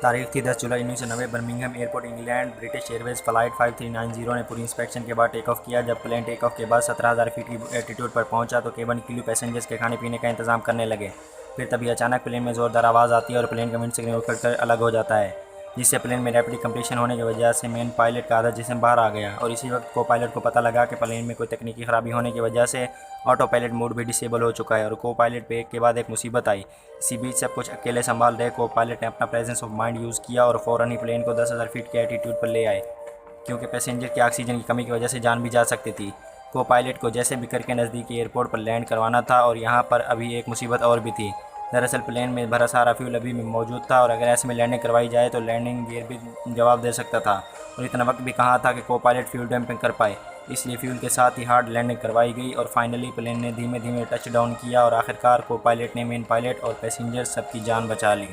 तारीख थी 10 जुलाई 1990। Birmingham airport England. British Airways flight 5390 ने पूरी इंस्पेक्शन के बाद टेक ऑफ किया। जब प्लेन टेक ऑफ के बाद 17,000 फीट की एल्टीट्यूड पर पहुंचा तो केबिन क्रू पैसेंजर्स के खाने पीने का इंतजाम करने लगे। फिर तभी अचानक प्लेन में ज़ोरदार आवाज़ आती है और प्लेन का विंड सिग्नल उखड़कर अलग हो जाता है, जिससे प्लेन में रैपिड कंप्लीशन होने की वजह से मेन पायलट का आधा जिस्म बाहर आ गया। और इसी वक्त को पायलट को पता लगा कि प्लेन में कोई तकनीकी ख़राबी होने की वजह से ऑटो पायलट मोड भी डिसेबल हो चुका है और को पायलट पे एक के बाद एक मुसीबत आई। इसी बीच सब कुछ अकेले संभाल रहे को पायलट ने अपना प्रेजेंस ऑफ माइंड यूज़ किया और फ़ौरन ही प्लेन को 10,000 फीट के एल्टीट्यूड पर ले आए, क्योंकि पैसेंजर की ऑक्सीजन की कमी की वजह से जान भी जा सकती थी। को पायलट को जैसे भी करके नज़दीकी एयरपोर्ट पर लैंड करवाना था और यहाँ पर अभी एक मुसीबत और भी थी। दरअसल प्लेन में भरा सारा फ्यूल अभी भी मौजूद था और अगर ऐसे में लैंडिंग करवाई जाए तो लैंडिंग गियर भी जवाब दे सकता था और इतना वक्त भी कहाँ था कि को पायलट फ्यूल डंपिंग कर पाए। इसलिए फ्यूल के साथ ही हार्ड लैंडिंग करवाई गई और फाइनली प्लेन ने धीमे धीमे टच डाउन किया और आखिरकार को पायलट ने मेन पायलट और पैसेंजर सबकी जान बचा ली।